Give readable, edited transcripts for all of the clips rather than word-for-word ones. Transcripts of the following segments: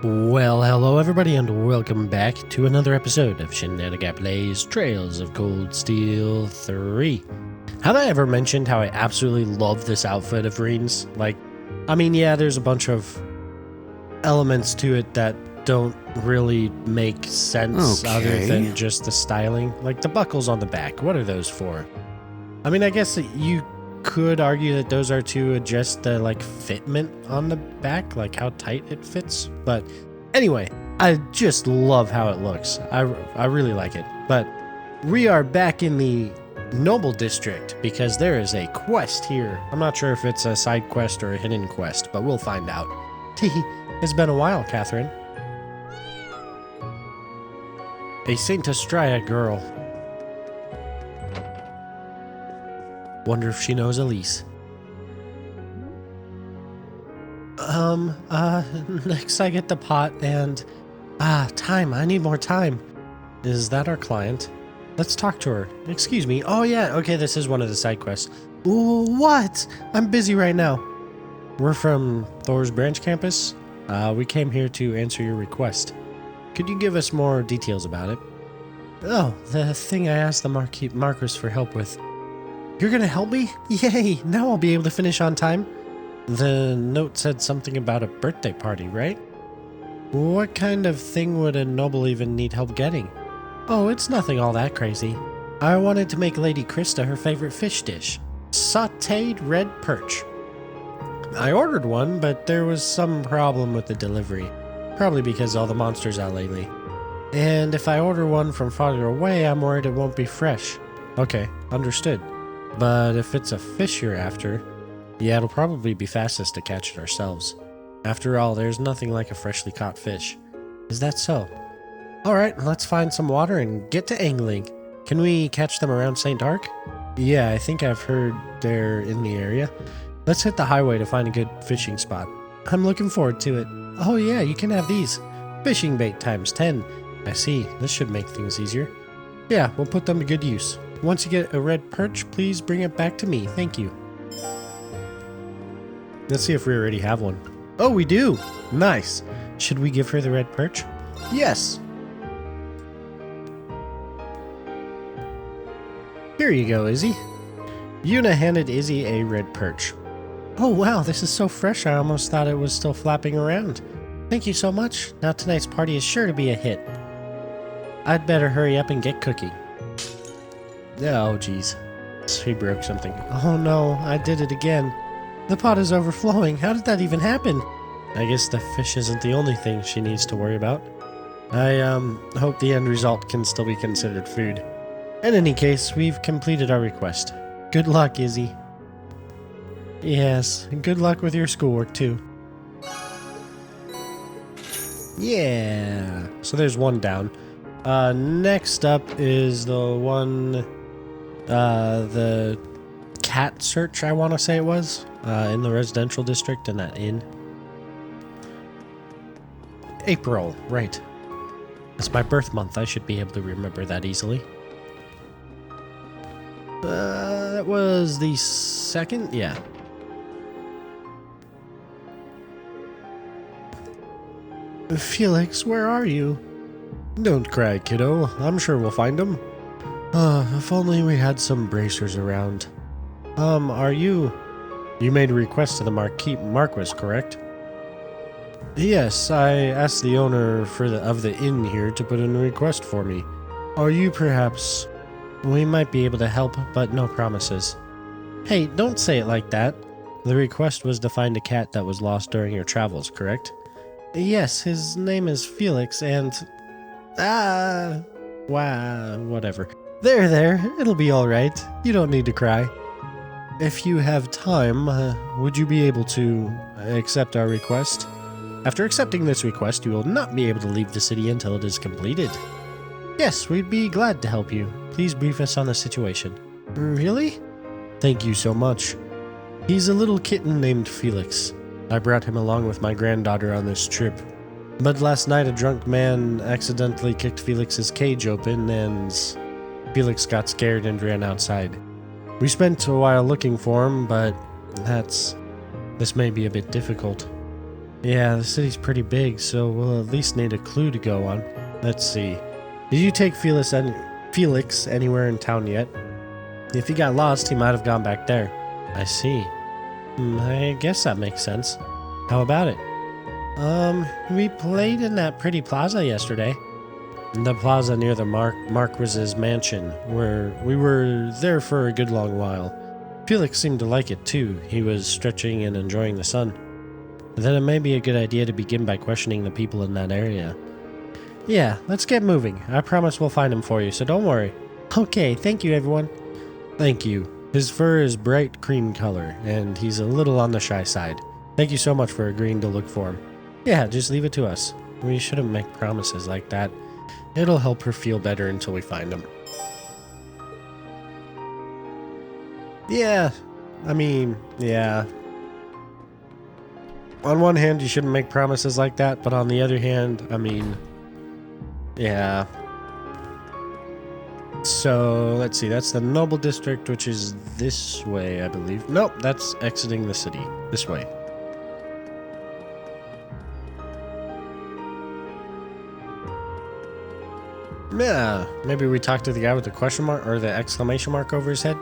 Well, hello everybody, and welcome back to another episode of Shenanigan Plays Trails of Cold Steel 3. Have I ever mentioned how I absolutely love this outfit of Reen's? Yeah, there's a bunch of elements to it that don't really make sense other than just the styling. Like the buckles on the back, what are those for? I guess that you could argue that those are to adjust the fitment on the back, like how tight it fits. But anyway, I just love how it looks. I really like it. But we are back in the Noble District because there is a quest here. I'm not sure if it's a side quest or a hidden quest, but we'll find out. It's been a while, Catherine. A Saint Estrella girl. Wonder if she knows Elise. Next I get the pot and... time. I need more time. Is that our client? Let's talk to her. Excuse me. Oh yeah, okay, this is one of the side quests. Ooh, what? I'm busy right now. We're from Thor's Branch campus. We came here to answer your request. Could you give us more details about it? Oh, the thing I asked the Marquis for help with. You're gonna help me? Yay! Now I'll be able to finish on time. The note said something about a birthday party, right? What kind of thing would a noble even need help getting? Oh, it's nothing all that crazy. I wanted to make Lady Krista her favorite fish dish. Sautéed red perch. I ordered one, but there was some problem with the delivery. Probably because all the monsters out lately. And if I order one from farther away, I'm worried it won't be fresh. Okay, understood. But if it's a fish you're after, yeah, it'll probably be fastest to catch it ourselves. After all, there's nothing like a freshly caught fish. Is that so? Alright, let's find some water and get to angling. Can we catch them around St. Arc? Yeah, I think I've heard they're in the area. Let's hit the highway to find a good fishing spot. I'm looking forward to it. Oh yeah, you can have these. Fishing bait times 10. I see, this should make things easier. Yeah, we'll put them to good use. Once you get a red perch, please bring it back to me. Thank you. Let's see if we already have one. Oh, we do! Nice. Should we give her the red perch? Yes! Here you go, Izzy. Yuna handed Izzy a red perch. Oh wow, this is so fresh I almost thought it was still flapping around. Thank you so much. Now tonight's party is sure to be a hit. I'd better hurry up and get cooking. Oh, jeez. She broke something. Oh no, I did it again. The pot is overflowing. How did that even happen? I guess the fish isn't the only thing she needs to worry about. I, hope the end result can still be considered food. In any case, we've completed our request. Good luck, Izzy. Yes, and good luck with your schoolwork, too. Yeah. So there's one down. Next up is the one... the cat search, I want to say it was, in the residential district in that inn. April, right. It's my birth month. I should be able to remember that easily. That was the second? Yeah. Felix, where are you? Don't cry, kiddo. I'm sure we'll find him. If only we had some bracers around. Are you... You made a request to the Marquis, correct? Yes, I asked the owner of the inn here to put in a request for me. Are you perhaps... We might be able to help, but no promises. Hey, don't say it like that. The request was to find a cat that was lost during your travels, correct? Yes, his name is Felix, and... Wow, whatever. There, it'll be alright. You don't need to cry. If you have time, would you be able to accept our request? After accepting this request, you will not be able to leave the city until it is completed. Yes, we'd be glad to help you. Please brief us on the situation. Really? Thank you so much. He's a little kitten named Felix. I brought him along with my granddaughter on this trip. But last night a drunk man accidentally kicked Felix's cage open and Felix got scared and ran outside. We spent a while looking for him, but this may be a bit difficult. Yeah, the city's pretty big, so we'll at least need a clue to go on. Let's see. Did you take Felix anywhere in town yet? If he got lost, he might have gone back there. I see. I guess that makes sense. How about it? We played in that pretty plaza yesterday. The plaza near the Marquis's mansion, where we were there for a good long while. Felix seemed to like it too. He was stretching and enjoying the sun. Then it may be a good idea to begin by questioning the people in that area. Yeah, let's get moving. I promise we'll find him for you, so don't worry. Okay, thank you everyone. Thank you. His fur is bright cream color, and he's a little on the shy side. Thank you so much for agreeing to look for him. Yeah, just leave it to us. We shouldn't make promises like that. It'll help her feel better until we find him. Yeah, yeah. On one hand, you shouldn't make promises like that, but on the other hand, yeah. So, let's see, that's the Noble District, which is this way, I believe. Nope, that's exiting the city. This way. Yeah, maybe we talk to the guy with the question mark, or the exclamation mark over his head?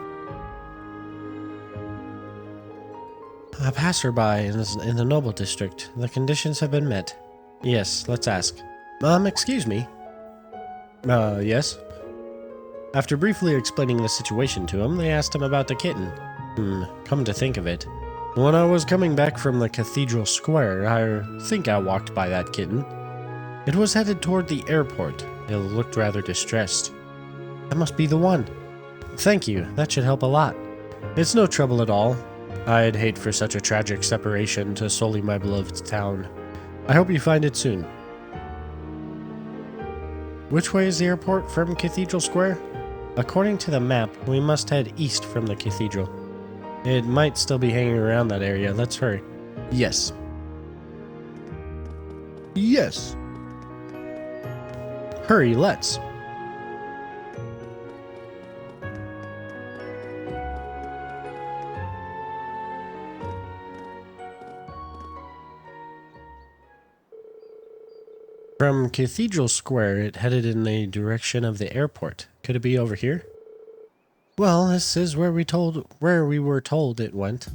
A passerby in the Noble District. The conditions have been met. Yes, let's ask. Excuse me? Yes? After briefly explaining the situation to him, they asked him about the kitten. Come to think of it. When I was coming back from the Cathedral Square, I think I walked by that kitten. It was headed toward the airport. It looked rather distressed. That must be the one. Thank you, that should help a lot. It's no trouble at all. I'd hate for such a tragic separation to sully my beloved town. I hope you find it soon. Which way is the airport from Cathedral Square? According to the map, we must head east from the cathedral. It might still be hanging around that area. Let's hurry. Yes. Yes. Hurry, let's. From Cathedral Square, it headed in the direction of the airport. Could it be over here? Well, this is where we were told it went.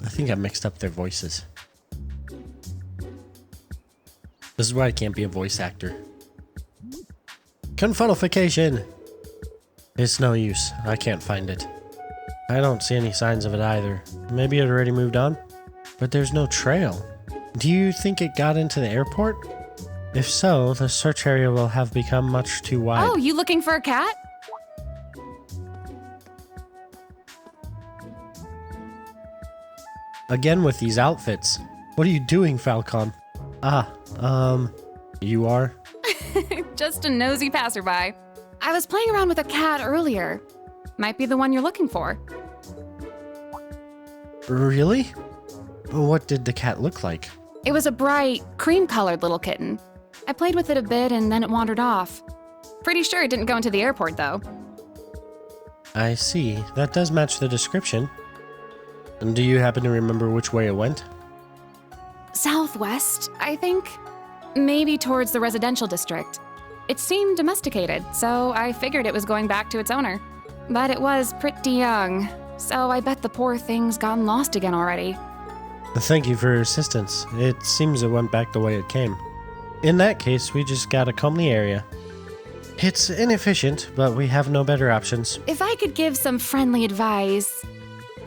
I think I mixed up their voices. This is why I can't be a voice actor. Confuddlification! It's no use. I can't find it. I don't see any signs of it either. Maybe it already moved on? But there's no trail. Do you think it got into the airport? If so, the search area will have become much too wide. Oh, you looking for a cat? Again with these outfits. What are you doing, Falcon? You are? Just a nosy passerby. I was playing around with a cat earlier. Might be the one you're looking for. Really? What did the cat look like? It was a bright, cream-colored little kitten. I played with it a bit and then it wandered off. Pretty sure it didn't go into the airport, though. I see. That does match the description. And do you happen to remember which way it went? Southwest, I think. Maybe towards the residential district. It seemed domesticated, so I figured it was going back to its owner. But it was pretty young, so I bet the poor thing's gone lost again already. Thank you for your assistance. It seems it went back the way it came. In that case, we just gotta comb the area. It's inefficient, but we have no better options. If I could give some friendly advice.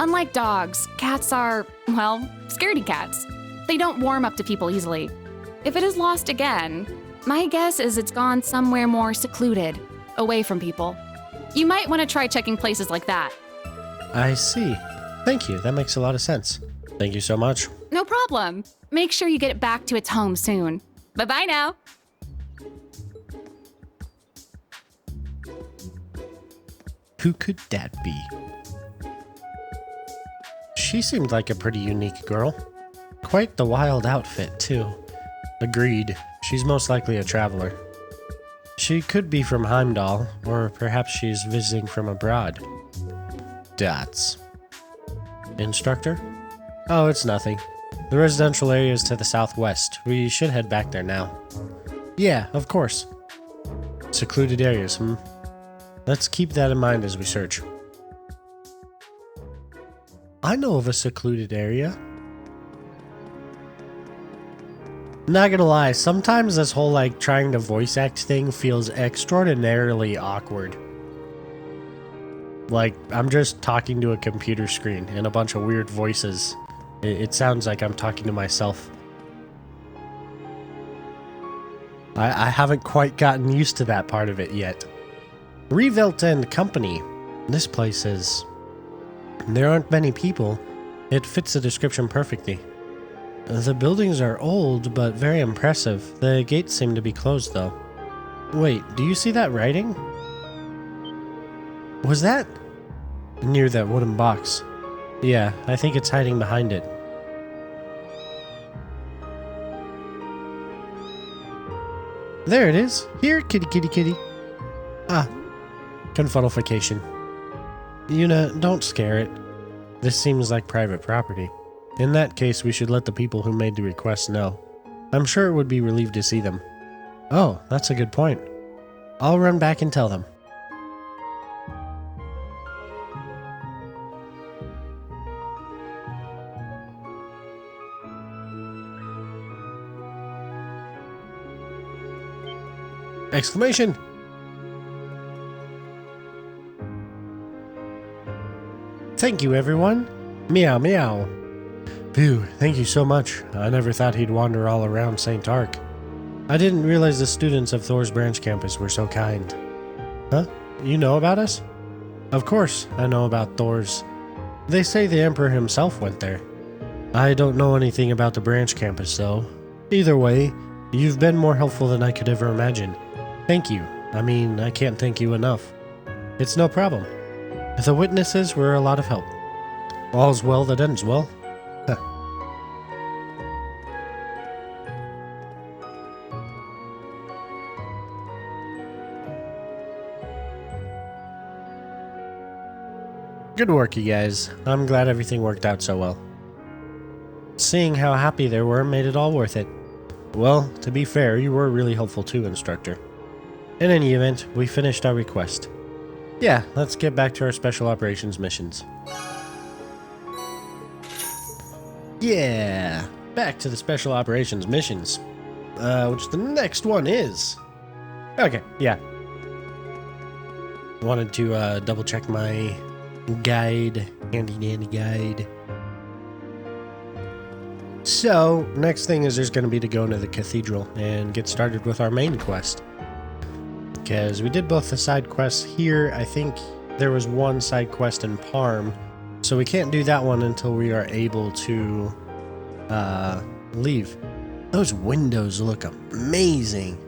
Unlike dogs, cats are, well, scaredy cats. They don't warm up to people easily. If it is lost again, my guess is it's gone somewhere more secluded, away from people. You might want to try checking places like that. I see. Thank you, that makes a lot of sense. Thank you so much. No problem. Make sure you get it back to its home soon. Bye-bye now. Who could that be? She seemed like a pretty unique girl. Quite the wild outfit, too. Agreed. She's most likely a traveler. She could be from Heimdall, or perhaps she's visiting from abroad. Dots. Instructor? Oh, it's nothing. The residential area is to the southwest. We should head back there now. Yeah, of course. Secluded areas, Let's keep that in mind as we search. I know of a secluded area. Not gonna lie, sometimes this whole trying to voice act thing feels extraordinarily awkward. I'm just talking to a computer screen and a bunch of weird voices. It sounds like I'm talking to myself. I haven't quite gotten used to that part of it yet. Revelt and Company. This place is... There aren't many people. It fits the description perfectly. The buildings are old, but very impressive. The gates seem to be closed, though. Wait, do you see that writing? Was that... near that wooden box? Yeah, I think it's hiding behind it. There it is. Here, kitty, kitty, kitty. Ah, confuddleification. Yuna, don't scare it. This seems like private property. In that case, we should let the people who made the request know. I'm sure it would be relieved to see them. Oh, that's a good point. I'll run back and tell them. Exclamation! Thank you, everyone. Meow, meow. Phew, thank you so much. I never thought he'd wander all around St. Ark. I didn't realize the students of Thor's branch campus were so kind. Huh? You know about us? Of course, I know about Thor's. They say the Emperor himself went there. I don't know anything about the branch campus, though. Either way, you've been more helpful than I could ever imagine. Thank you. I mean, I can't thank you enough. It's no problem. The witnesses were a lot of help. All's well that ends well. Huh. Good work, you guys. I'm glad everything worked out so well. Seeing how happy they were made it all worth it. Well, to be fair, you were really helpful too, Instructor. In any event, we finished our request. Yeah, let's get back to our special operations missions. Yeah, back to the special operations missions. Which the next one is... Okay, yeah. Wanted to double check my guide, handy dandy guide. So, next thing is there's going to be to go into the cathedral and get started with our main quest. Because we did both the side quests here. I think there was one side quest in Parm, so we can't do that one until we are able to leave. Those windows look amazing.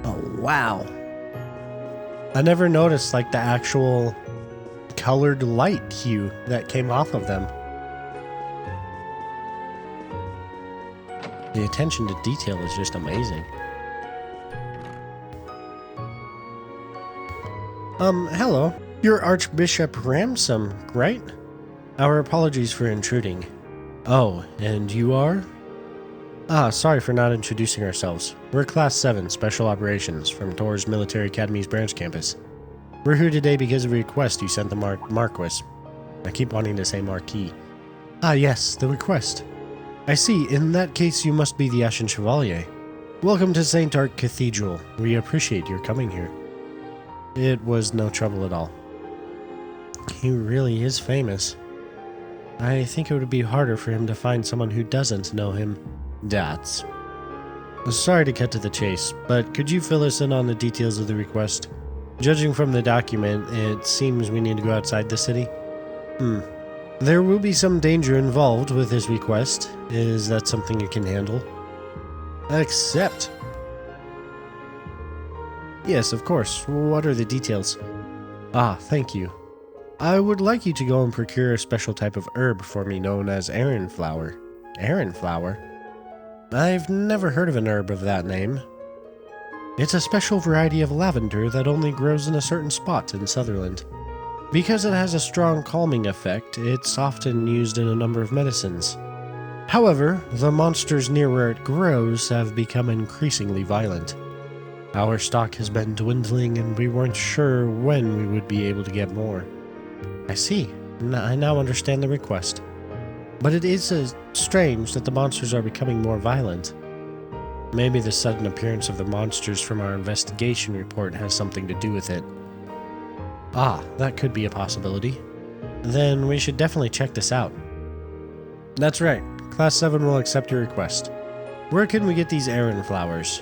Oh, wow. I never noticed the actual colored light hue that came off of them. The attention to detail is just amazing. Hello. You're Archbishop Ransom, right? Our apologies for intruding. Oh, and you are? Ah, sorry for not introducing ourselves. We're Class 7 Special Operations from Thor's Military Academy's branch campus. We're here today because of a request you sent the Marquis. I keep wanting to say Marquis. Ah, yes, the request. I see. In that case, you must be the Ashen Chevalier. Welcome to St. Ark Cathedral. We appreciate your coming here. It was no trouble at all. He really is famous. I think it would be harder for him to find someone who doesn't know him. That's... Sorry to cut to the chase, but could you fill us in on the details of the request? Judging from the document, it seems we need to go outside the city. There will be some danger involved with this request. Is that something you can handle? Accept. Yes, of course. What are the details? Ah, thank you. I would like you to go and procure a special type of herb for me known as Aran flower. Aran flower? I've never heard of an herb of that name. It's a special variety of lavender that only grows in a certain spot in Sutherland. Because it has a strong calming effect, it's often used in a number of medicines. However, the monsters near where it grows have become increasingly violent. Our stock has been dwindling and we weren't sure when we would be able to get more. I see. I now understand the request. But it is strange that the monsters are becoming more violent. Maybe the sudden appearance of the monsters from our investigation report has something to do with it. Ah, that could be a possibility. Then we should definitely check this out. That's right. Class 7 will accept your request. Where can we get these Aran flowers?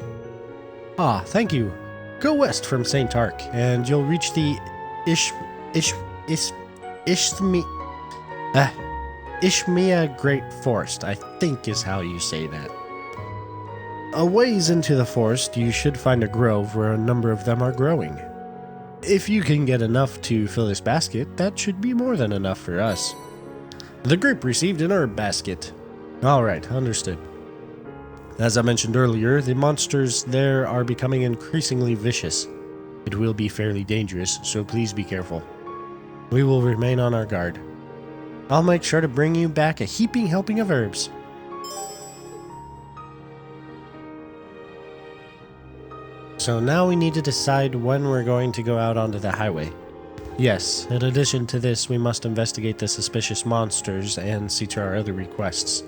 Ah, thank you. Go west from St. Ark, and you'll reach the Ishmia Great Forest, I think is how you say that. A ways into the forest, you should find a grove where a number of them are growing. If you can get enough to fill this basket, that should be more than enough for us. The group received an herb basket. Alright, understood. As I mentioned earlier, the monsters there are becoming increasingly vicious. It will be fairly dangerous, so please be careful. We will remain on our guard. I'll make sure to bring you back a heaping helping of herbs. So now we need to decide when we're going to go out onto the highway. Yes, in addition to this, we must investigate the suspicious monsters and see to our other requests.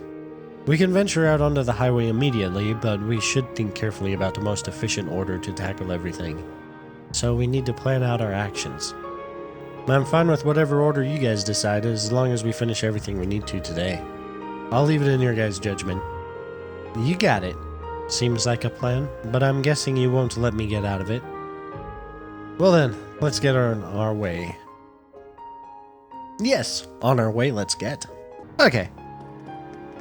We can venture out onto the highway immediately, but we should think carefully about the most efficient order to tackle everything. So we need to plan out our actions. I'm fine with whatever order you guys decide, as long as we finish everything we need to today. I'll leave it in your guys' judgment. You got it. Seems like a plan, but I'm guessing you won't let me get out of it. Well then, let's get on our way. Yes, on our way, let's get. Okay.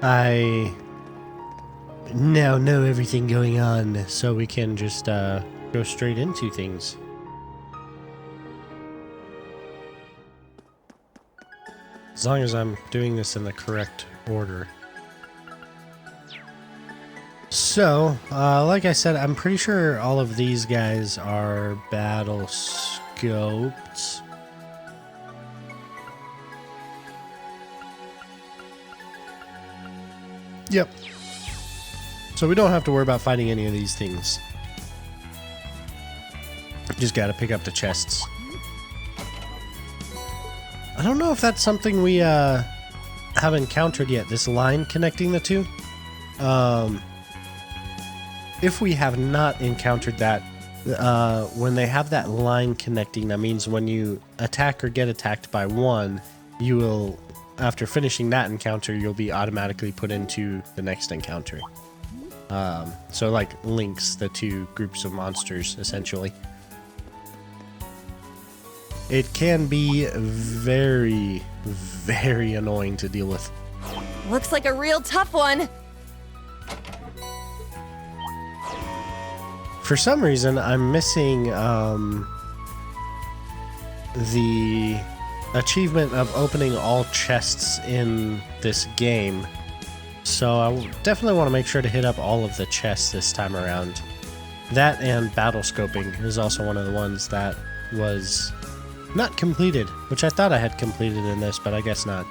I now know everything going on, so we can just go straight into things. As long as I'm doing this in the correct order. So, like I said, I'm pretty sure all of these guys are battle scoped. Yep. So we don't have to worry about fighting any of these things. Just gotta pick up the chests. I don't know if that's something we have encountered yet, this line connecting the two. If we have not encountered that, when they have that line connecting, that means when you attack or get attacked by one, you will, after finishing that encounter, you'll be automatically put into the next encounter. So like links the two groups of monsters, essentially. It can be very, very annoying to deal with. Looks like a real tough one. For some reason, I'm missing the achievement of opening all chests in this game. So I definitely want to make sure to hit up all of the chests this time around. That and battle scoping is also one of the ones that was not completed, which I thought I had completed in this, but I guess not.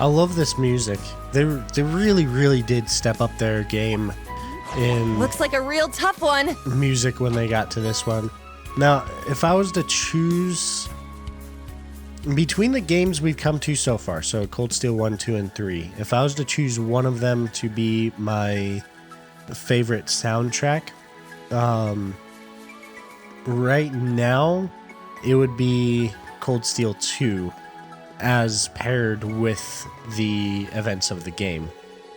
I love this music. They really, really did step up their game in Looks like a real tough one. music when they got to this one. Now, if I was to choose between the games we've come to so far, so Cold Steel 1, 2, and 3, if I was to choose one of them to be my favorite soundtrack, right now, it would be Cold Steel 2, as paired with the events of the game.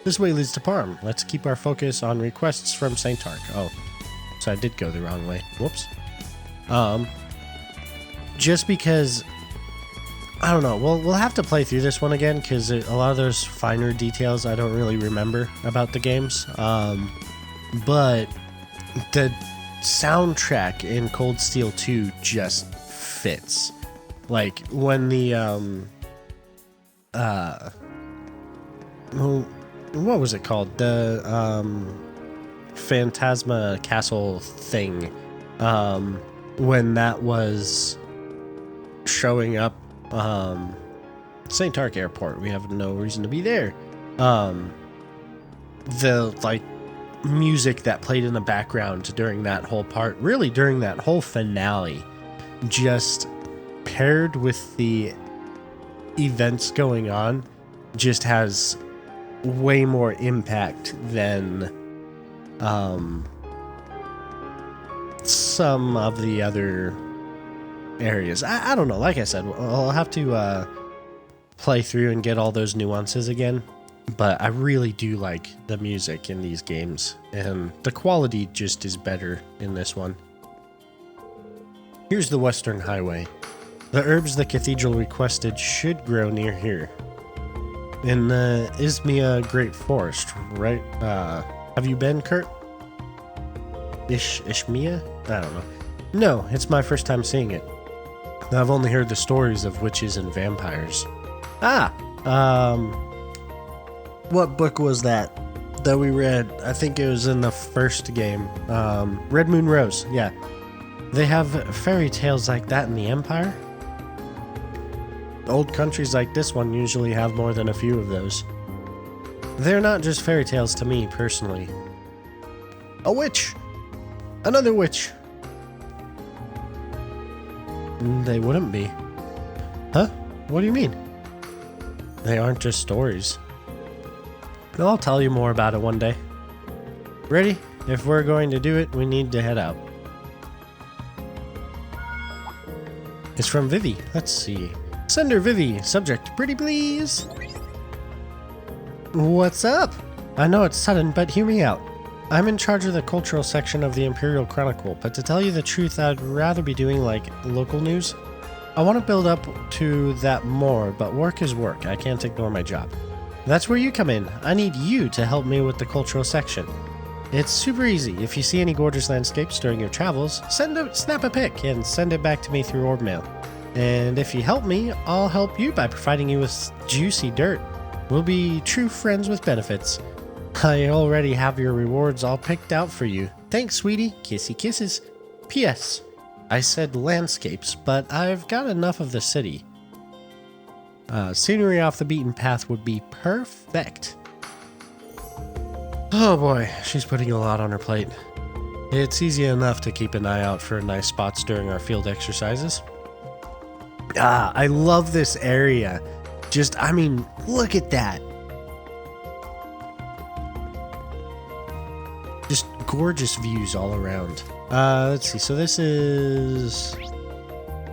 This way leads to Parm. Let's keep our focus on requests from St. Ark. Oh, so I did go the wrong way. Whoops. Just because, I don't know, we'll have to play through this one again, because a lot of those finer details I don't really remember about the games. But the soundtrack in Cold Steel 2 just fits. Like, when the, what was it called? The Phantasma Castle thing. When that was showing up, St. Tark Airport. We have no reason to be there. The like music that played in the background during that whole part, really during that whole finale, just paired with the events going on, just has way more impact than some of the other areas. I don't know. Like I said, I'll have to play through and get all those nuances again. But I really do like the music in these games, and the quality just is better in this one. Here's the Western Highway. The herbs the cathedral requested should grow near here. In the Ismia Great Forest, right? Have you been, Kurt? Ishmia? I don't know. No, it's my first time seeing it. I've only heard the stories of witches and vampires. What book was that we read? I think it was in the first game. Red Moon Rose, yeah. They have fairy tales like that in the Empire? Old countries like this one usually have more than a few of those. They're not just fairy tales to me, personally. A witch! Another witch! They wouldn't be. Huh? What do you mean? They aren't just stories. I'll tell you more about it one day. Ready? If we're going to do it, we need to head out. It's from Vivi. Let's see. Sender Vivi. Subject, pretty please. What's up? I know it's sudden, but hear me out. I'm in charge of the cultural section of the Imperial Chronicle, but to tell you the truth, I'd rather be doing, like, local news. I want to build up to that more, but work is work. I can't ignore my job. That's where you come in. I need you to help me with the cultural section. It's super easy. If you see any gorgeous landscapes during your travels, snap a pic and send it back to me through orb mail. And if you help me, I'll help you by providing you with juicy dirt. We'll be true friends with benefits. I already have your rewards all picked out for you. Thanks, sweetie. Kissy kisses. P.S. I said landscapes, but I've got enough of the city. Scenery off the beaten path would be perfect. Oh boy, she's putting a lot on her plate. It's easy enough to keep an eye out for nice spots during our field exercises. I love this area. I mean, look at that. Just gorgeous views all around. Let's see, so this is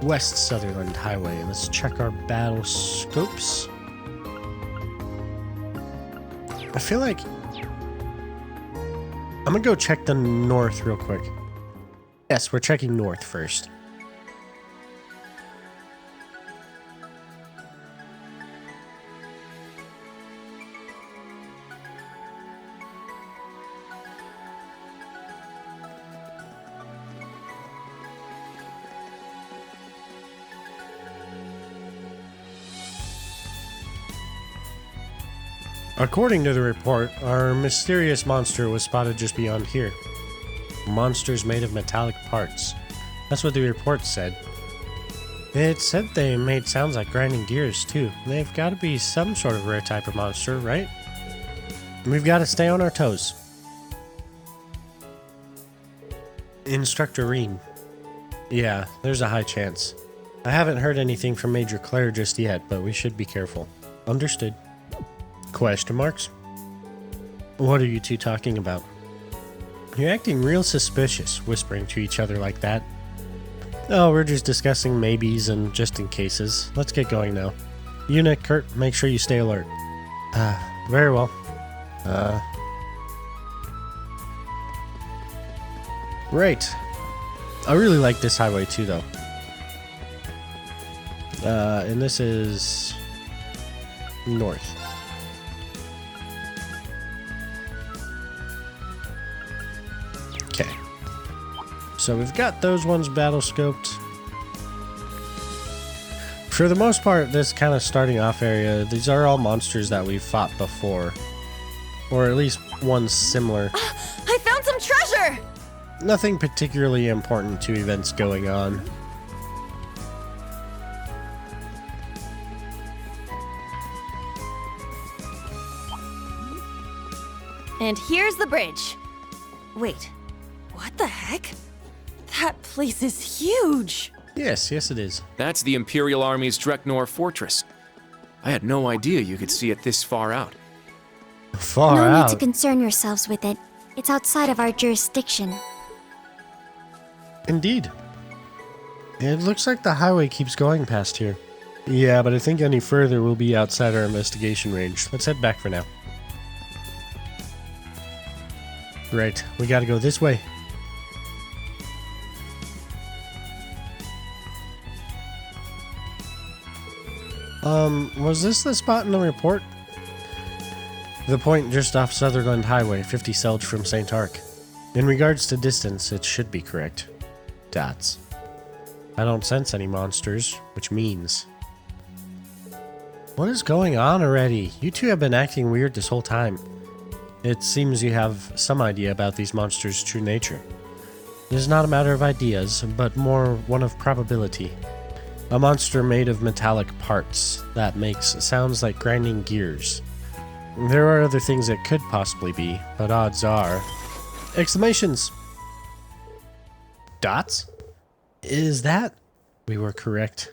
West Sutherland Highway. Let's check our battle scopes. I feel like I'm gonna go check the north real quick. Yes, we're checking north first. According to the report, our mysterious monster was spotted just beyond here. Monsters made of metallic parts. That's what the report said. It said they made sounds like grinding gears, too. They've got to be some sort of rare type of monster, right? We've got to stay on our toes. Instructor Reen. Yeah, there's a high chance. I haven't heard anything from Major Claire just yet, but we should be careful. Understood. Question marks? What are you two talking about? You're acting real suspicious, whispering to each other like that. Oh, we're just discussing maybes and just in cases. Let's get going now. Unit, Kurt, make sure you stay alert. Very well. Right. I really like this highway too, though. And this is north. Okay. So we've got those ones battle scoped. For the most part, this kind of starting off area, these are all monsters that we've fought before. Or at least one similar. I found some treasure! Nothing particularly important to events going on. And here's the bridge. Wait, what the heck? That place is huge! Yes, it is. That's the Imperial Army's Dreknor fortress. I had no idea you could see it this far out. Far No out. need to concern yourselves with it. It's outside of our jurisdiction. Indeed. It looks like the highway keeps going past here. Yeah, but I think any further will be outside our investigation range. Let's head back for now. Right, we gotta go this way. Was this the spot in the report? The point just off Sutherland Highway, 50 Selge from St. Arc. In regards to distance, it should be correct. Dots. I don't sense any monsters, which means... What is going on already? You two have been acting weird this whole time. It seems you have some idea about these monsters' true nature. It is not a matter of ideas, but more one of probability. A monster made of metallic parts that makes sounds like grinding gears. There are other things it could possibly be, but odds are... Exclamations! Dots? Is that? We were correct.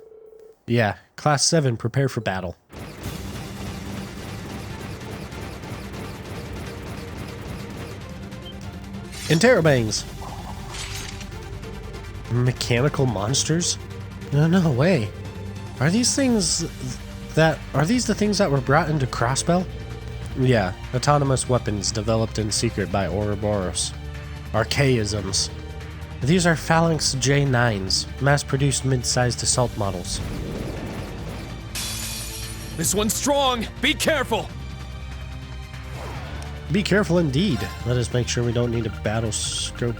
Yeah, Class 7, prepare for battle. Interrobangs! Mechanical monsters? No way. Are these the things that were brought into Crossbell? Yeah, autonomous weapons developed in secret by Ouroboros. Archaisms. These are Phalanx J9s, mass-produced mid-sized assault models. This one's strong! Be careful! Be careful indeed. Let us make sure we don't need a battle scope.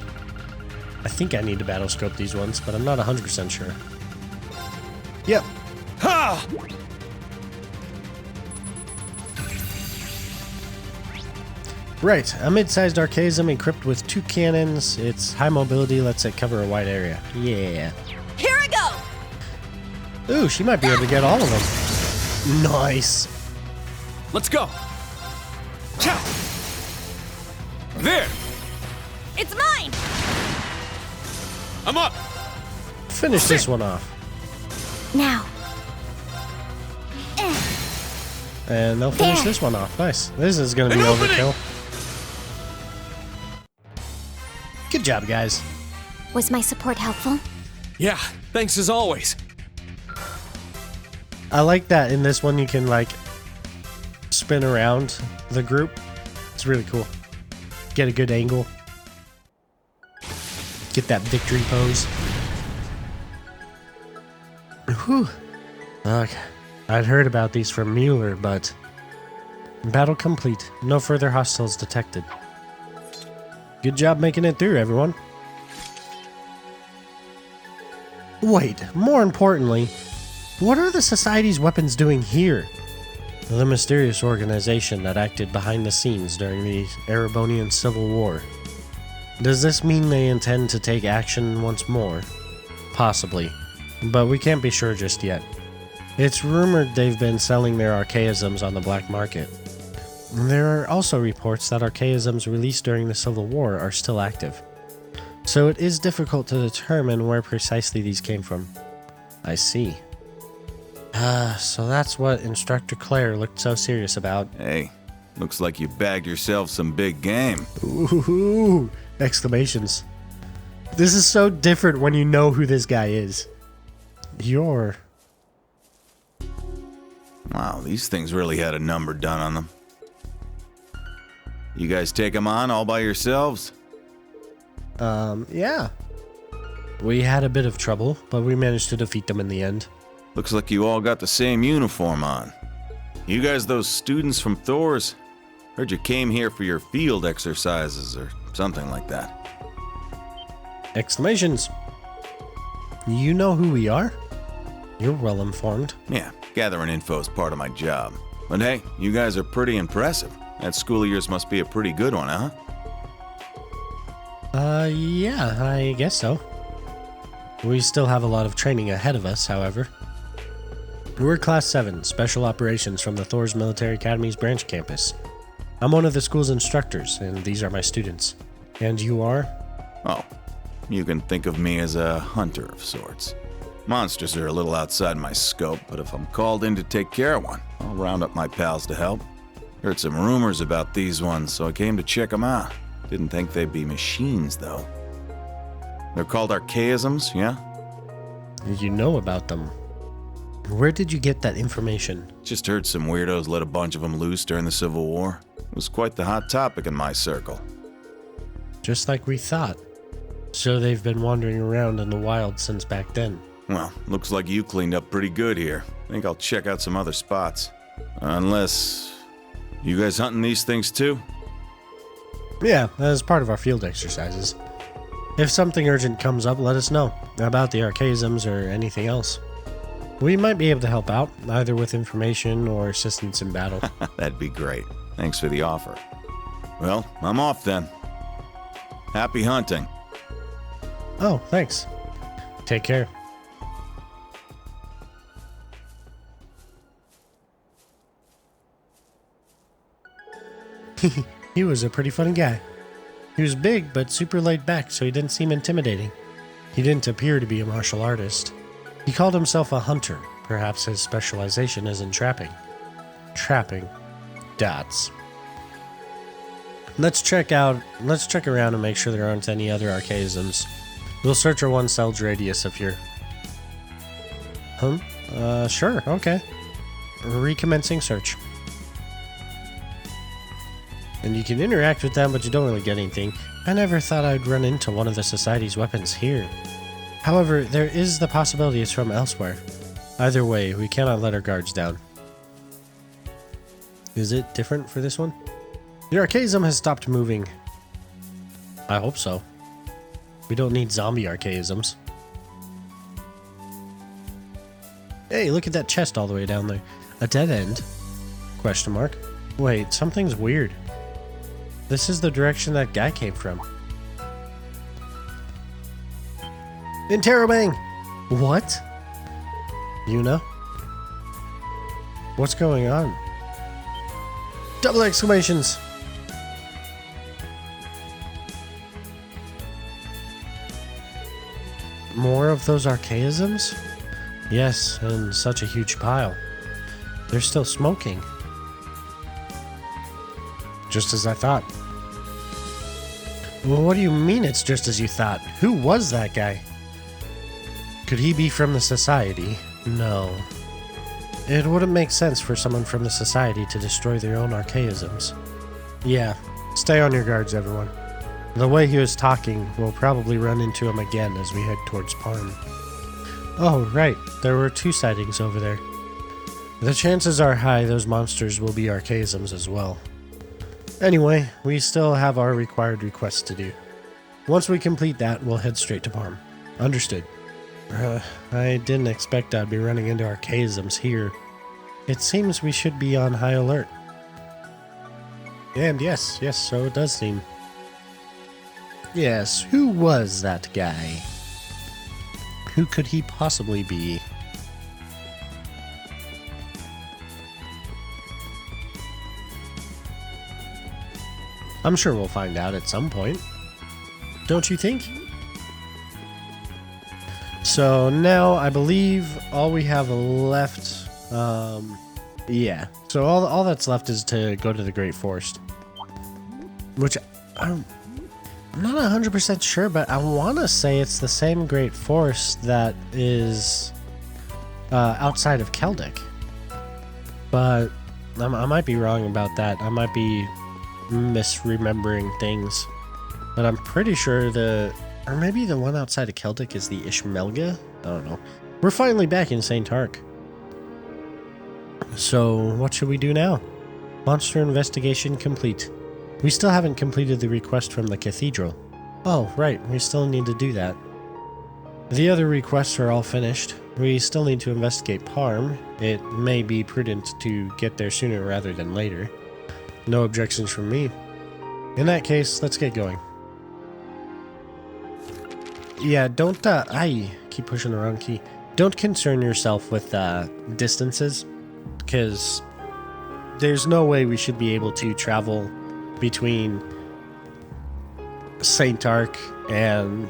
I think I need to battle scope these ones, but I'm not 100% sure. Yep. Ha! Right, a mid-sized archaism equipped with 2 cannons. Its high mobility lets it cover a wide area. Yeah. Here I go! Ooh, she might be able to get all of them. Nice. Let's go! Cha! There! It's mine! I'm up! Finish this one off. Now. And they'll finish There. this one off. Nice. This is going to be An opening! overkill. Good job, guys. Was my support helpful? Yeah, thanks as always. I like that in this one you can, like, spin around the group. It's really cool. Get a good angle. Get that victory pose. Whew. Okay. I'd heard about these from Mueller, but... Battle complete. No further hostiles detected. Good job making it through, everyone. Wait, more importantly, what are the Society's weapons doing here? The mysterious organization that acted behind the scenes during the Erebonian Civil War. Does this mean they intend to take action once more? Possibly, but we can't be sure just yet. It's rumored they've been selling their archaisms on the black market. There are also reports that archaisms released during the Civil War are still active. So it is difficult to determine where precisely these came from. I see. So that's what Instructor Claire looked so serious about. Hey, looks like you bagged yourself some big game. Ooh, exclamations. This is so different when you know who this guy is. You're... Wow, these things really had a number done on them. You guys take them on all by yourselves? Yeah. We had a bit of trouble, but we managed to defeat them in the end. Looks like you all got the same uniform on. You guys those students from Thor's? Heard you came here for your field exercises or something like that. Exclamations. You know who we are? You're well informed. Yeah, gathering info is part of my job. But hey, you guys are pretty impressive. That school of yours must be a pretty good one, huh? Yeah, I guess so. We still have a lot of training ahead of us, however. We're Class 7, Special Operations from the Thor's Military Academy's branch campus. I'm one of the school's instructors, and these are my students. And you are? Oh, you can think of me as a hunter of sorts. Monsters are a little outside my scope, but if I'm called in to take care of one, I'll round up my pals to help. Heard some rumors about these ones, so I came to check them out. Didn't think they'd be machines, though. They're called archaisms, yeah? You know about them. Where did you get that information? Just heard some weirdos let a bunch of them loose during the Civil War. It was quite the hot topic in my circle. Just like we thought. So they've been wandering around in the wild since back then. Well, looks like you cleaned up pretty good here. Think I'll check out some other spots. Unless... You guys hunting these things too? Yeah, as part of our field exercises. If something urgent comes up, let us know about the archaisms or anything else. We might be able to help out, either with information or assistance in battle. That'd be great. Thanks for the offer. Well, I'm off then. Happy hunting. Oh, thanks. Take care. He was a pretty funny guy. He was big, but super laid back, so he didn't seem intimidating. He didn't appear to be a martial artist. He called himself a hunter. Perhaps his specialization is in trapping. Trapping. Dots. Let's check around and make sure there aren't any other archaisms. We'll search a 1 cell's radius of here. Sure, okay. Recommencing search. And you can interact with them, but you don't really get anything. I never thought I'd run into one of the Society's weapons here. However, there is the possibility it's from elsewhere. Either way, we cannot let our guards down. Is it different for this one? The archaism has stopped moving. I hope so. We don't need zombie archaisms. Hey, look at that chest all the way down there. A dead end? Question mark. Wait, something's weird. This is the direction that guy came from. Interrobang! What? Yuna? What's going on? Double exclamations! More of those archaisms? Yes, and such a huge pile. They're still smoking. Just as I thought. Well, what do you mean it's just as you thought? Who was that guy? Could he be from the Society? No. It wouldn't make sense for someone from the Society to destroy their own archaisms. Yeah, stay on your guards, everyone. The way he was talking, we'll probably run into him again as we head towards Parm. Oh, right, there were 2 sightings over there. The chances are high those monsters will be archaisms as well. Anyway, we still have our required requests to do. Once we complete that, we'll head straight to Parm. Understood. I didn't expect I'd be running into archaisms here. It seems we should be on high alert. And yes, so it does seem. Yes, who was that guy? Who could he possibly be? I'm sure we'll find out at some point. Don't you think? So now I believe all we have left, yeah. So all that's left is to go to the Great Forest. Which I'm not 100% sure, but I want to say it's the same Great Forest that is outside of Keldic. But I might be wrong about that. I might be misremembering things. But I'm pretty sure or maybe the one outside of Keldic is the Ishmelga? I don't know. We're finally back in St. Ark. So, what should we do now? Monster investigation complete. We still haven't completed the request from the cathedral. Oh, right, we still need to do that. The other requests are all finished. We still need to investigate Parm. It may be prudent to get there sooner rather than later. No objections from me. In that case, let's get going. Yeah, don't, I keep pushing the wrong key. Don't concern yourself with, distances, because there's no way we should be able to travel between St. Arc and,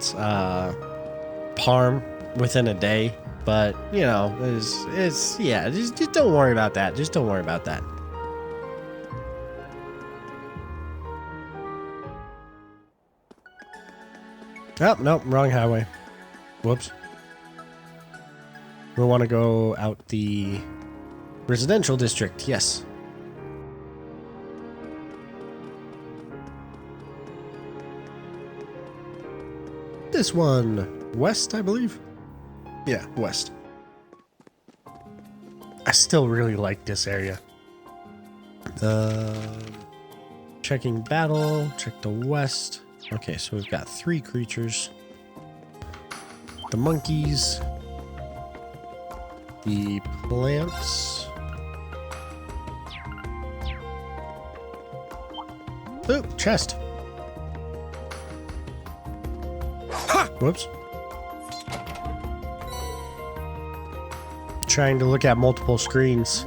Parm within a day. But, you know, yeah, just don't worry about that. Just don't worry about that. Oh, nope, wrong highway. Whoops. We want to go out the residential district, yes. This one, west, I believe? Yeah, west. I still really like this area. Checking battle, check the west. Okay, so we've got 3 creatures. The monkeys. The plants. Ooh, chest. Whoops. Trying to look at multiple screens.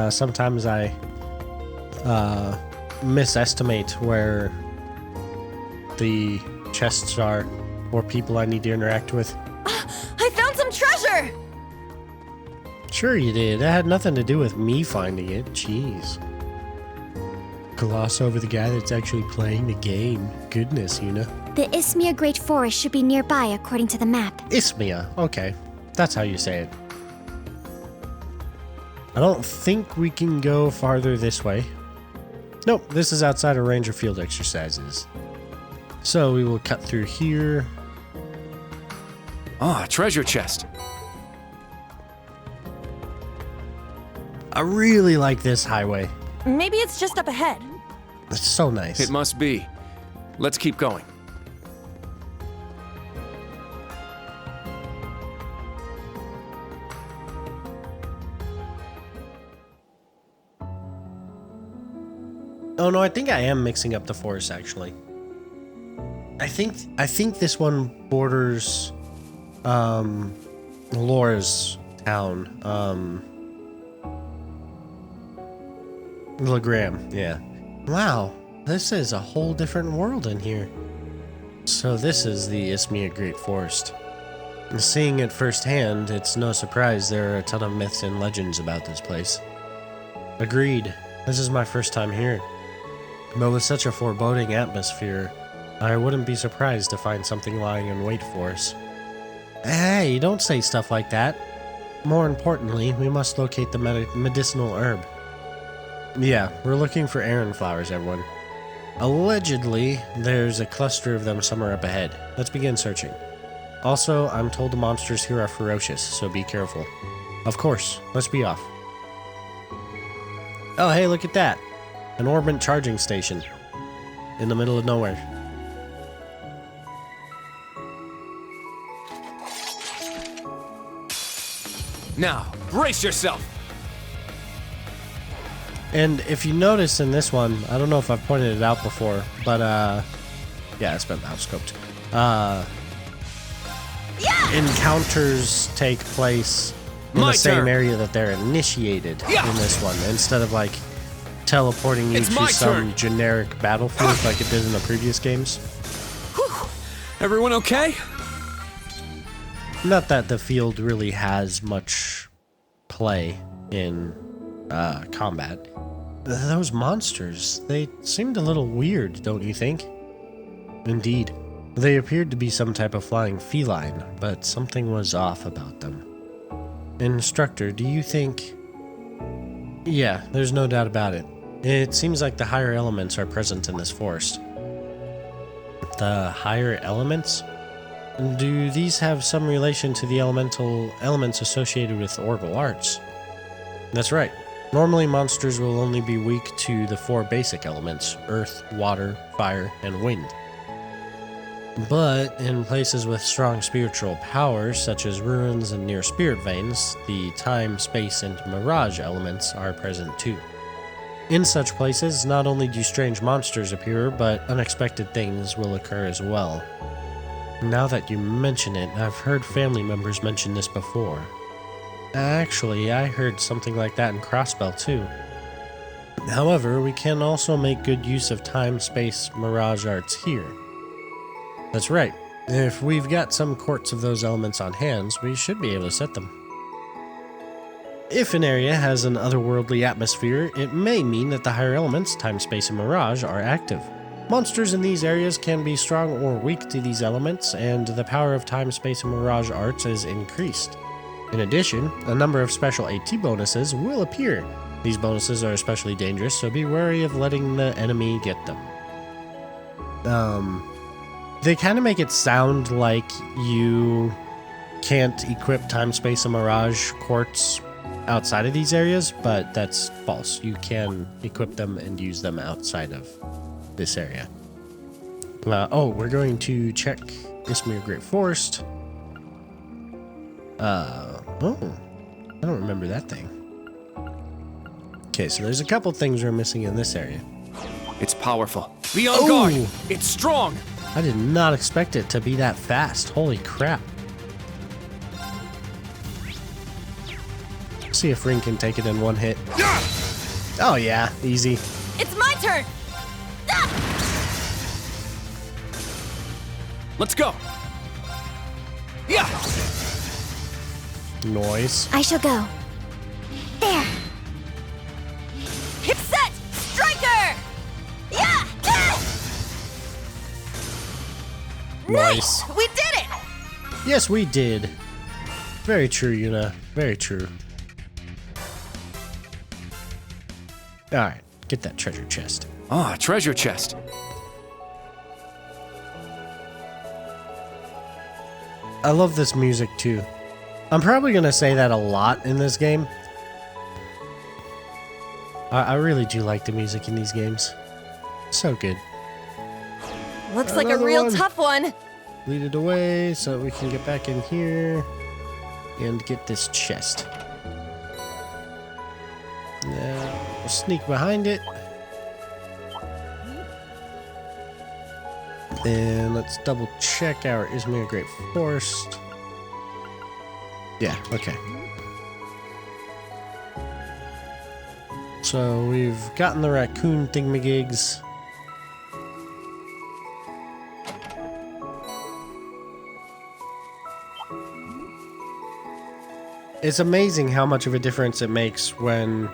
Sometimes I misestimate where the chests are or people I need to interact with. I found some treasure! Sure you did. That had nothing to do with me finding it. Jeez. Gloss over the guy that's actually playing the game. Goodness, Una. The Ismia Great Forest should be nearby according to the map. Ismia. Okay. That's how you say it. I don't think we can go farther this way. Nope, this is outside of Ranger Field exercises. So we will cut through here. Ah, treasure chest. I really like this highway. Maybe it's just up ahead. It's so nice. It must be. Let's keep going. Oh no, I think I am mixing up the forest actually. I think this one borders Laura's town. Legram, yeah. Wow, this is a whole different world in here. So this is the Ismia Great Forest. And seeing it firsthand, it's no surprise there are a ton of myths and legends about this place. Agreed. This is my first time here. But with such a foreboding atmosphere, I wouldn't be surprised to find something lying in wait for us. Hey, don't say stuff like that. More importantly, we must locate the medicinal herb. Yeah, we're looking for Aran flowers, everyone. Allegedly, there's a cluster of them somewhere up ahead. Let's begin searching. Also, I'm told the monsters here are ferocious, so be careful. Of course, let's be off. Oh, hey, look at that. An Orbit charging station. In the middle of nowhere. Now, brace yourself! And if you notice in this one, I don't know if I've pointed it out before, but yeah, it's been mouse scoped. Encounters take place in My the same turn. area that they're initiated Yeah. in this one, instead of like teleporting you It's to my some turn. generic battlefield like it did in the previous games. Everyone okay? Not that the field really has much play in combat. Those monsters, they seemed a little weird, don't you think? Indeed. They appeared to be some type of flying feline, but something was off about them. Instructor, do you think... Yeah, there's no doubt about it. It seems like the higher elements are present in this forest. The higher elements? Do these have some relation to the elemental elements associated with orbital arts? That's right. Normally, monsters will only be weak to the 4 basic elements: earth, water, fire, and wind. But in places with strong spiritual powers, such as ruins and near spirit veins, the time, space, and mirage elements are present too. In such places, not only do strange monsters appear, but unexpected things will occur as well. Now that you mention it, I've heard family members mention this before. Actually, I heard something like that in Crossbell too. However, we can also make good use of time-space mirage arts here. That's right. If we've got some quartz of those elements on hands, we should be able to set them. If an area has an otherworldly atmosphere, it may mean that the higher elements, time, space, and mirage, are active. Monsters in these areas can be strong or weak to these elements, and the power of time, space, and mirage arts is increased. In addition, a number of special AT bonuses will appear. These bonuses are especially dangerous, so be wary of letting the enemy get them. They kind of make it sound like you can't equip time, space, and mirage quartz outside of these areas, but that's false. You can equip them and use them outside of this area. We're going to check Ismir Great Forest. I don't remember that thing. Okay, so there's a couple things we're missing in this area. It's powerful. Be on guard! Oh! It's strong! I did not expect it to be that fast. Holy crap. See if Ring can take it in one hit. Oh yeah, easy. It's my turn! Let's go! Yeah! Noise. I shall go. There! Hip set! Striker! Yeah! Nice. We did it! Yes, we did. Very true, Yuna. Very true. Alright, get that treasure chest. Ah, treasure chest. I love this music too. I'm probably gonna say that a lot in this game. I really do like the music in these games. So good. Looks like a Another real one. tough one. Lead it away so we can get back in here and get this chest. Now we'll sneak behind it. And let's double check our Ismir Great Forest. Yeah, okay. So we've gotten the raccoon thingamagigs. It's amazing how much of a difference it makes when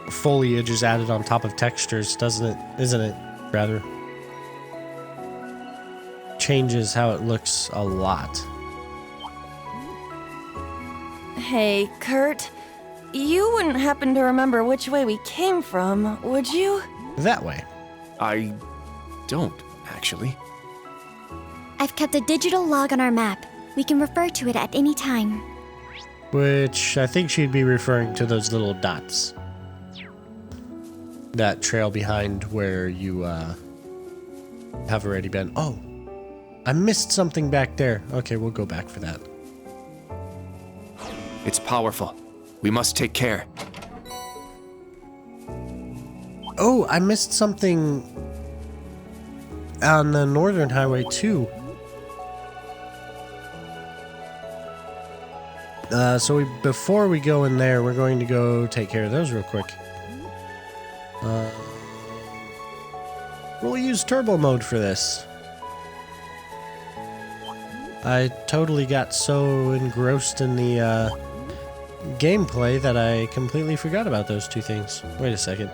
foliage is added on top of textures, doesn't it? Isn't it? Rather. Changes how it looks a lot. Hey, Kurt. You wouldn't happen to remember which way we came from, would you? That way. I don't, actually. I've kept a digital log on our map. We can refer to it at any time. Which I think she'd be referring to those little dots. That trail behind where you have already been. Oh, I missed something back there. Okay, we'll go back for that. It's powerful. We must take care. Oh, I missed something on the Northern Highway too. Before we go in there, we're going to go take care of those real quick. We'll use turbo mode for this. I totally got so engrossed in the gameplay that I completely forgot about those two things. Wait a second.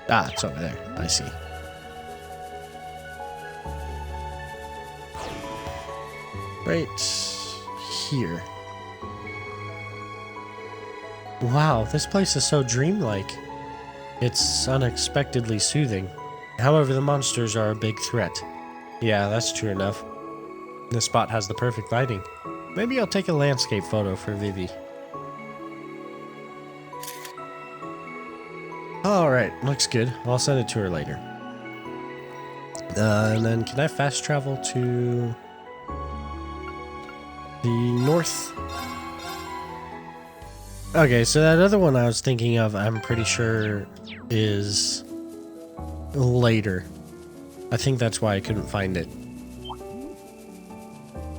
Ah, it's over there. I see. Right here. Wow, this place is so dreamlike. It's unexpectedly soothing. However, the monsters are a big threat. Yeah, that's true enough. This spot has the perfect lighting. Maybe I'll take a landscape photo for Vivi. Alright, looks good. I'll send it to her later. And then can I fast travel to the north? Okay, so that other one I was thinking of, I'm pretty sure is later. I think that's why I couldn't find it.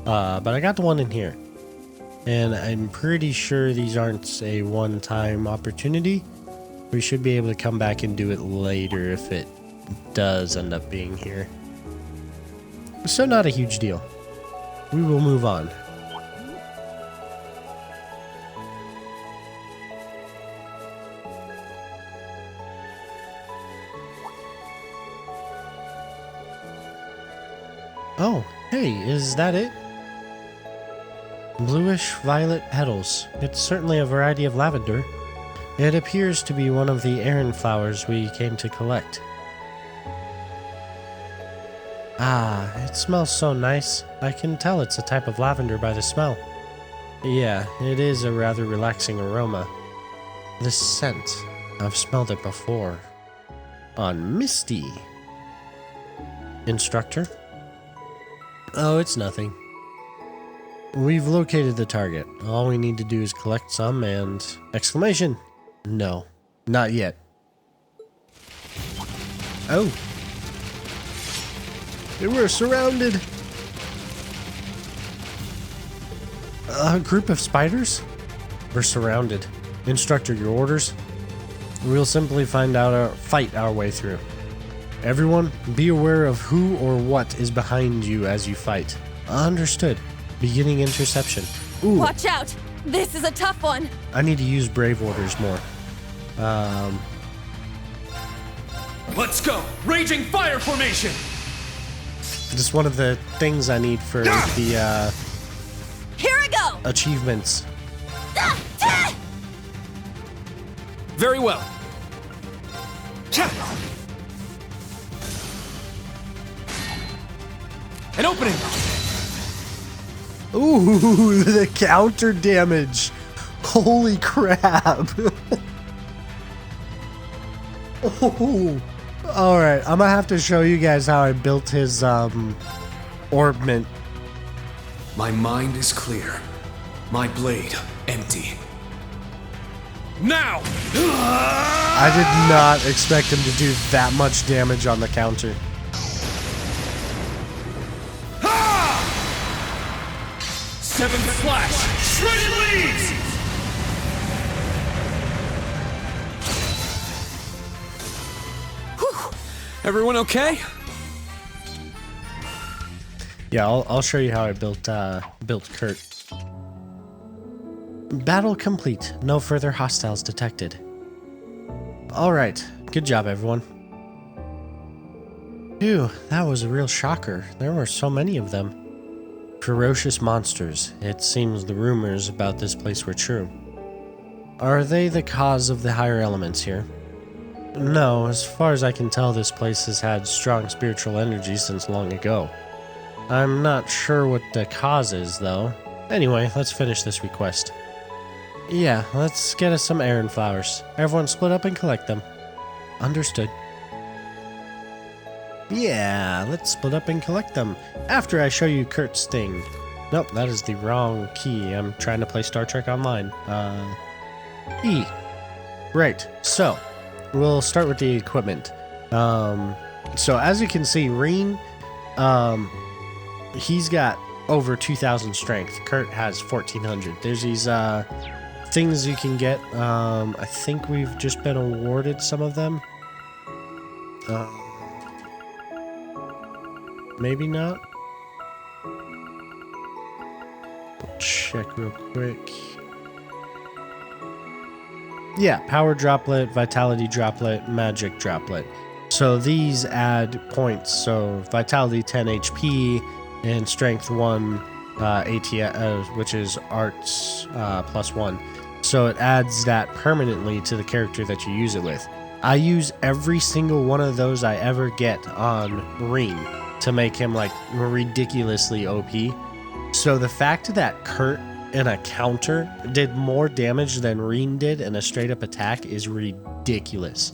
But I got the one in here. And I'm pretty sure these aren't a one-time opportunity. We should be able to come back and do it later if it does end up being here. So not a huge deal. We will move on. Oh, hey, is that it? Bluish violet petals. It's certainly a variety of lavender. It appears to be one of the errand flowers we came to collect. Ah, it smells so nice. I can tell it's a type of lavender by the smell. Yeah, it is a rather relaxing aroma. This scent, I've smelled it before. On Misty. Instructor? Oh, it's nothing. We've located the target. All we need to do is collect some and... Exclamation! No, not yet. Oh. We're surrounded! A group of spiders? We're surrounded. Instructor, your orders? We'll simply fight our way through. Everyone, be aware of who or what is behind you as you fight. Understood. Beginning interception. Ooh. Watch out! This is a tough one! I need to use brave orders more. Let's go! Raging fire formation! This is one of the things I need for the Here I go! achievements. Very well. An opening! Ooh, the counter damage. Holy crap. Oh. Alright, I'm gonna have to show you guys how I built his orbment. My mind is clear. My blade empty. Now! I did not expect him to do that much damage on the counter. Seventh flash! Shredded leaves! Whew. Everyone okay? Yeah, I'll show you how I built Kurt. Battle complete. No further hostiles detected. Alright, good job everyone. Phew, that was a real shocker. There were so many of them. Ferocious monsters. It seems the rumors about this place were true. Are they the cause of the higher elements here? No, as far as I can tell, this place has had strong spiritual energy since long ago. I'm not sure what the cause is, though. Anyway, let's finish this request. Yeah, let's get us some errand flowers. Everyone split up and collect them. Understood. Yeah, let's split up and collect them. After I show you Kurt's thing. Nope, that is the wrong key. I'm trying to play Star Trek Online. E. Right, so we'll start with the equipment. So as you can see, Reen, he's got over 2,000 strength. Kurt has 1,400. There's these things you can get. I think we've just been awarded some of them. Maybe not. We'll check real quick. Yeah, power droplet, vitality droplet, magic droplet. So these add points. So vitality 10 HP and strength 1 AT, which is arts +1. So it adds that permanently to the character that you use it with. I use every single one of those I ever get on Reen to make him like ridiculously OP. So the fact that Kurt in a counter did more damage than Reen did in a straight up attack is ridiculous.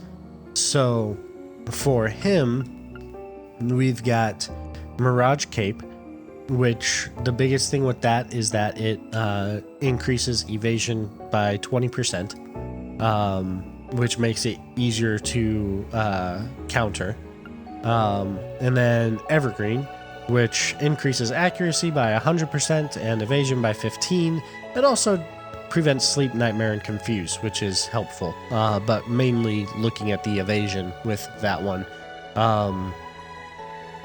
So for him, we've got Mirage Cape, which the biggest thing with that is that it increases evasion by 20%, which makes it easier to counter. And then Evergreen, which increases accuracy by 100% and evasion by 15%. It also prevents sleep, nightmare, and confuse, which is helpful, but mainly looking at the evasion with that one.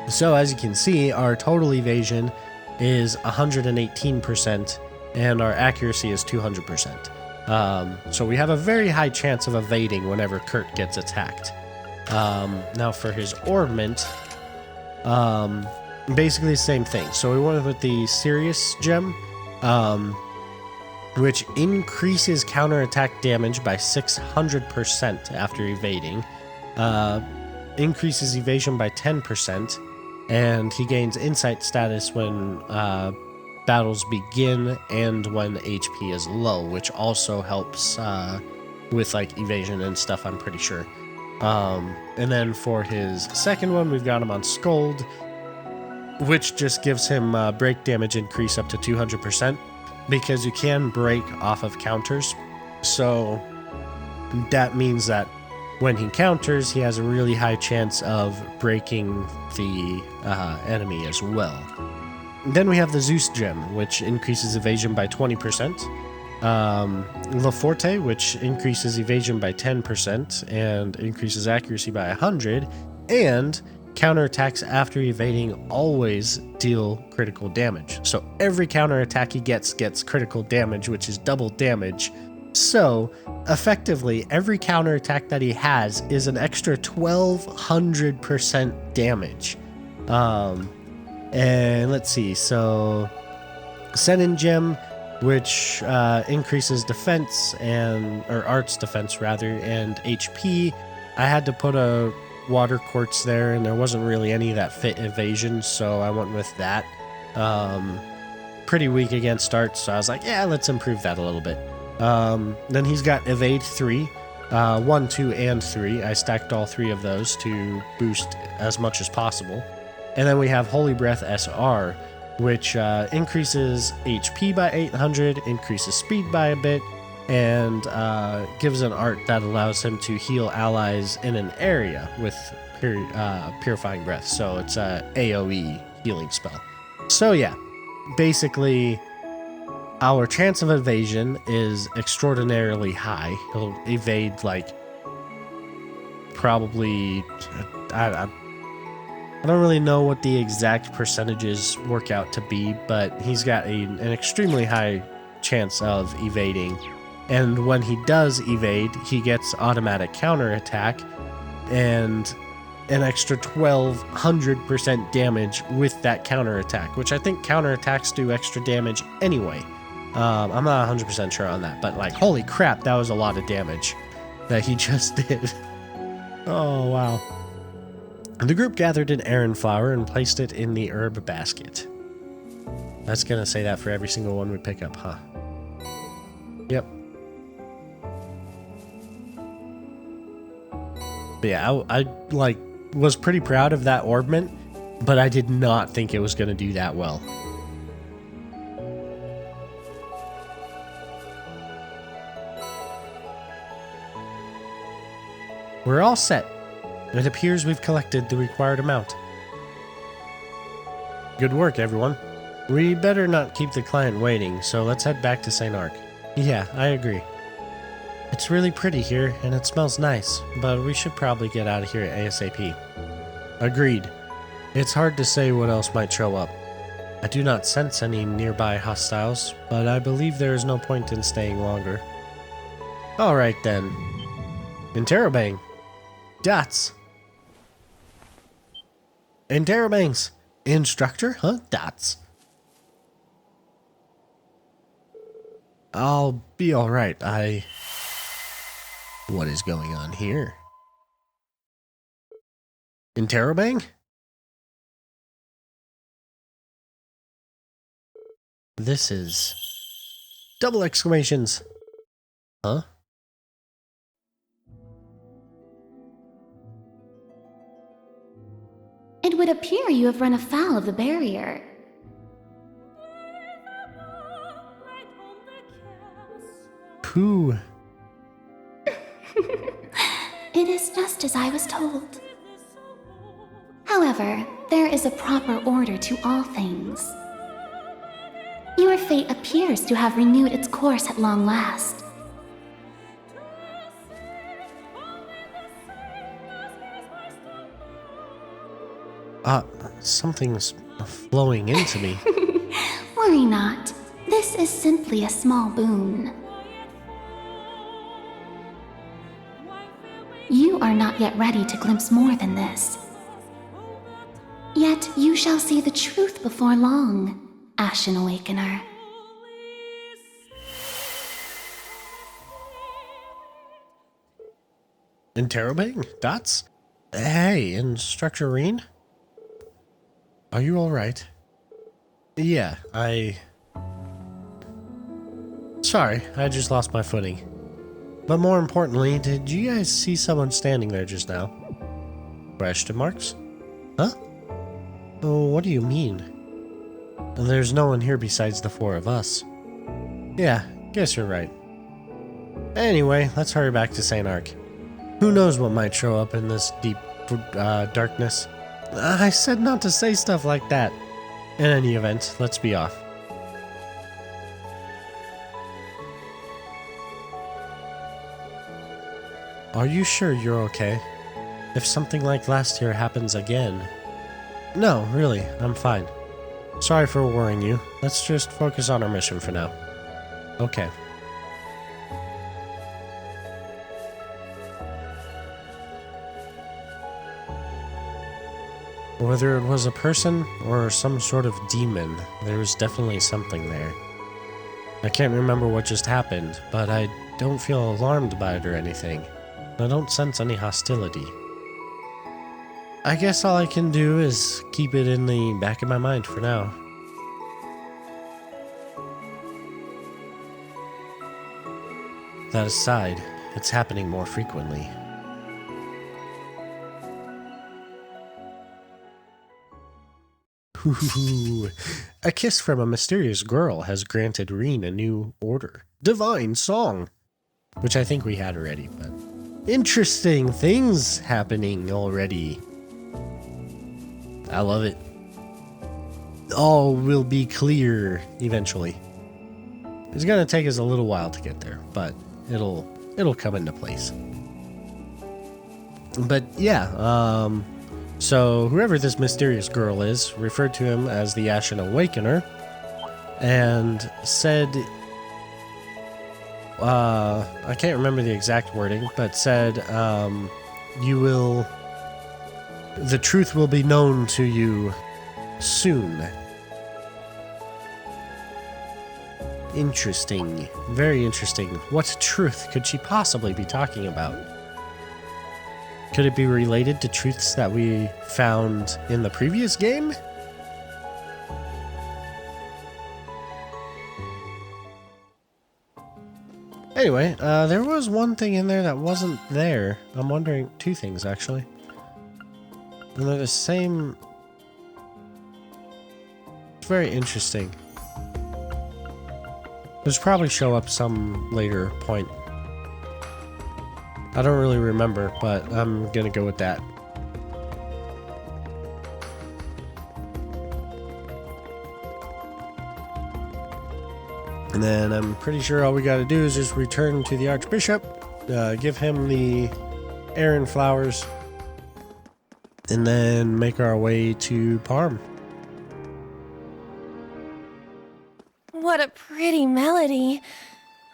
So as you can see, our total evasion is 118% and our accuracy is 200%. So we have a very high chance of evading whenever Kurt gets attacked. Now for his ornament, basically the same thing. So we went with the Sirius gem, which increases counterattack damage by 600% after evading, increases evasion by 10%, and he gains insight status when battles begin and when HP is low, which also helps with like evasion and stuff, I'm pretty sure. And then for his second one, we've got him on Scold, which just gives him break damage increase up to 200%, because you can break off of counters. So that means that when he counters, he has a really high chance of breaking the enemy as well. Then we have the Zeus gem, which increases evasion by 20%. La Forte, which increases evasion by 10% and increases accuracy by 100, and counterattacks after evading always deal critical damage. So every counterattack he gets critical damage, which is double damage. So effectively, every counterattack that he has is an extra 1200% damage. And let's see, so Senin gem, which increases defense or arts defense rather, and HP. I had to put a water quartz there, and there wasn't really any that fit evasion, so I went with that. Pretty weak against arts, so I was like, yeah, let's improve that a little bit. Then he's got evade 3, 1, 2, and 3. I stacked all 3 of those to boost as much as possible. And then we have Holy Breath SR, which increases HP by 800, increases speed by a bit, and gives an art that allows him to heal allies in an area with Purifying Breath. So it's a AoE healing spell. So yeah, basically our chance of evasion is extraordinarily high. He'll evade like probably... I don't really know what the exact percentages work out to be, but he's got an extremely high chance of evading. And when he does evade, he gets automatic counterattack and an extra 1200% damage with that counterattack, which I think counterattacks do extra damage anyway. I'm not 100% sure on that, but like, holy crap, that was a lot of damage that he just did. Oh, wow. The group gathered an Aran flower and placed it in the herb basket. That's gonna say that for every single one we pick up, huh? Yep. But yeah, I like was pretty proud of that ornament, but I did not think it was gonna do that well. We're all set. It appears we've collected the required amount. Good work, everyone. We better not keep the client waiting, so let's head back to St. Arc. Yeah, I agree. It's really pretty here, and it smells nice, but we should probably get out of here ASAP. Agreed. It's hard to say what else might show up. I do not sense any nearby hostiles, but I believe there is no point in staying longer. Alright then. Interrobang. Dots. Interrobangs. Instructor? Huh? Dots. I'll be alright. What is going on here? Interrobang? This is... double exclamations. Huh? It would appear you have run afoul of the barrier. Woohoo! It is just as I was told. However, there is a proper order to all things. Your fate appears to have renewed its course at long last. Something's flowing into me. Worry not. This is simply a small boon. You are not yet ready to glimpse more than this. Yet you shall see the truth before long, Ashen Awakener. Interrogating? Dots? Hey, Instructor Reen? Are you alright? Yeah, Sorry, I just lost my footing. But more importantly, did you guys see someone standing there just now? Question marks? Huh? Oh, what do you mean? There's no one here besides the four of us. Yeah, guess you're right. Anyway, let's hurry back to St. Ark. Who knows what might show up in this deep darkness? I said not to say stuff like that. In any event, let's be off. Are you sure you're okay? If something like last year happens again... No, really, I'm fine. Sorry for worrying you. Let's just focus on our mission for now. Okay. Whether it was a person or some sort of demon, there was definitely something there. I can't remember what just happened, but I don't feel alarmed by it or anything. I don't sense any hostility. I guess all I can do is keep it in the back of my mind for now. That aside, it's happening more frequently. Ooh, a kiss from a mysterious girl has granted Reen a new order. Divine Song! Which I think we had already, but... Interesting things happening already. I love it. All will be clear eventually. It's gonna take us a little while to get there, but it'll come into place. But yeah, so whoever this mysterious girl is referred to him as the Ashen Awakener, and said, I can't remember the exact wording, but said, the truth will be known to you soon. Interesting. Very interesting. What truth could she possibly be talking about? Could it be related to truths that we found in the previous game? Anyway, there was one thing in there that wasn't there. I'm wondering, two things actually. And they're the same. It's very interesting. There's probably show up some later point. I don't really remember, but I'm gonna go with that. And then I'm pretty sure all we gotta do is just return to the Archbishop, give him the Aran flowers, and then make our way to Parm. What a pretty melody.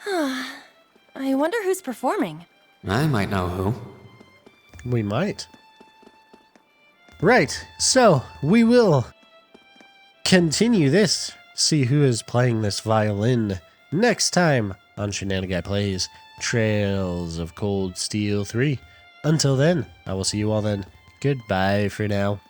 I wonder who's performing. I might know who. We might. Right, so we will continue this. See who is playing this violin next time on Shenanigan Plays Trails of Cold Steel 3. Until then, I will see you all then. Goodbye for now.